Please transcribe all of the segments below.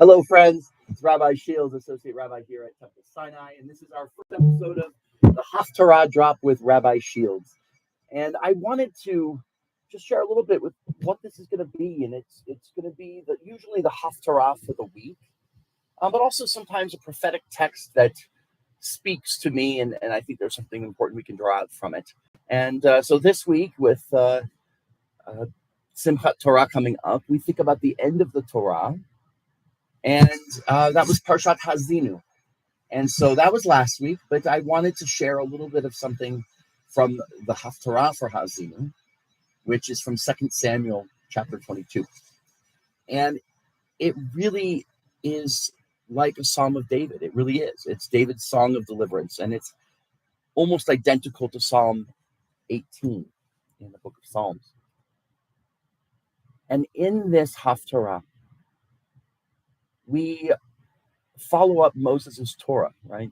Hello, friends. It's Rabbi Shields, Associate Rabbi here at Temple Sinai, and this is our first episode of the Haftarah Drop with Rabbi Shields. And I wanted to just share a little bit with what this is going to be, and it's going to be usually the Haftarah for the week, but also sometimes a prophetic text that speaks to me, and I think there's something important we can draw out from it. And so this week, with Simchat Torah coming up, we think about the end of the Torah. And that was Parshat Hazinu. And so that was last week, but I wanted to share a little bit of something from the Haftarah for Hazinu, which is from 2 Samuel chapter 22. And it really is like a Psalm of David. It really is. It's David's song of deliverance, and it's almost identical to Psalm 18 in the book of Psalms. And in this Haftarah, we follow up Moses' Torah, right?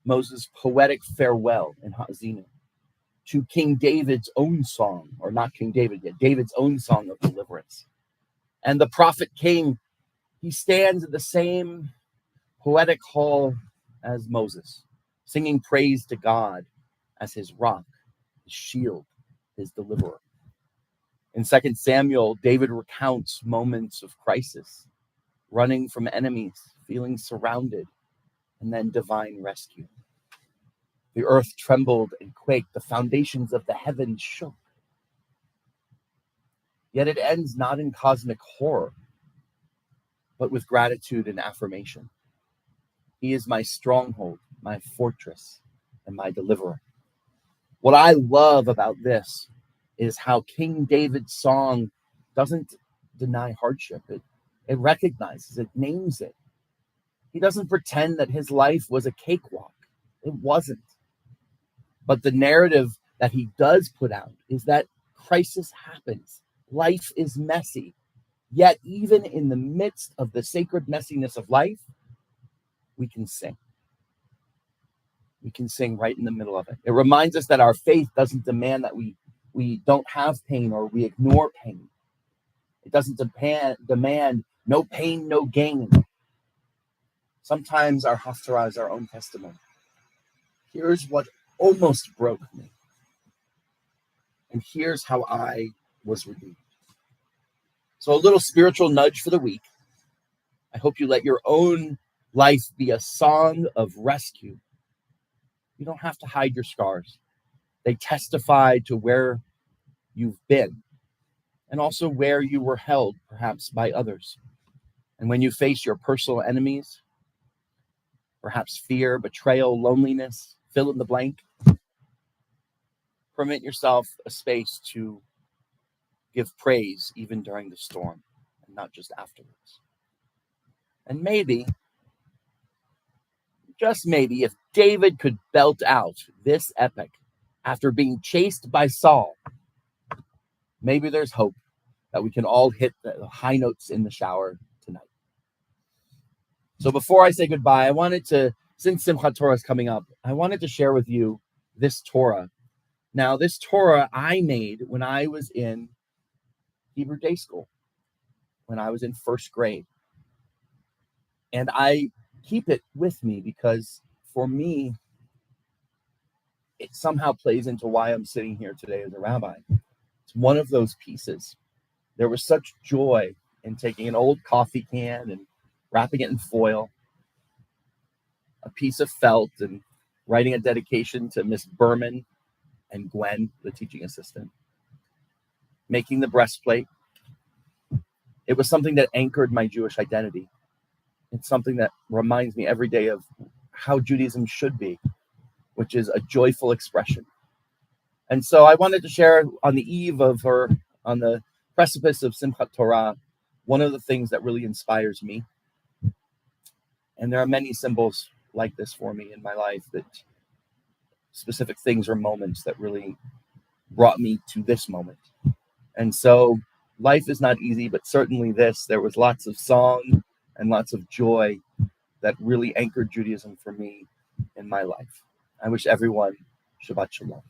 Moses' poetic farewell in Hazinu to King David's own song, or not King David yet, David's own song of deliverance. And the prophet king, he stands in the same poetic hall as Moses, singing praise to God as his rock, his shield, his deliverer. In 2 Samuel, David recounts moments of crisis, running from enemies, feeling surrounded, and then divine rescue. The earth trembled and quaked, the foundations of the heavens shook. Yet it ends not in cosmic horror, but with gratitude and affirmation. He is my stronghold, my fortress, and my deliverer. What I love about this is how King David's song doesn't deny hardship. It recognizes, it names it. He doesn't pretend that his life was a cakewalk. It wasn't. But the narrative that he does put out is that crisis happens. Life is messy. Yet even in the midst of the sacred messiness of life, we can sing. We can sing right in the middle of it. It reminds us that our faith doesn't demand that we don't have pain or we ignore pain. It doesn't demand no pain, no gain. Sometimes our Haftarah is our own testimony. Here's what almost broke me. And here's how I was redeemed. So a little spiritual nudge for the week. I hope you let your own life be a song of rescue. You don't have to hide your scars. They testify to where you've been and also where you were held, perhaps by others. And when you face your personal enemies, perhaps fear, betrayal, loneliness, fill in the blank, permit yourself a space to give praise even during the storm and not just afterwards. And maybe, just maybe, if David could belt out this epic after being chased by Saul, maybe there's hope that we can all hit the high notes in the shower tonight. So before I say goodbye, I wanted to, since Simchat Torah is coming up, I wanted to share with you this Torah. Now, this Torah I made when I was in Hebrew day school, when I was in first grade. And I keep it with me because for me, it somehow plays into why I'm sitting here today as a rabbi. It's one of those pieces. There was such joy in taking an old coffee can and wrapping it in foil, a piece of felt, and writing a dedication to Miss Berman and Gwen, the teaching assistant, making the breastplate. It was something that anchored my Jewish identity. It's something that reminds me every day of how Judaism should be, which is a joyful expression. And so I wanted to share on the eve of her, on the precipice of Simchat Torah, one of the things that really inspires me. And there are many symbols like this for me in my life, that specific things or moments that really brought me to this moment. And so life is not easy, but certainly there was lots of song and lots of joy that really anchored Judaism for me in my life. I wish everyone Shabbat Shalom.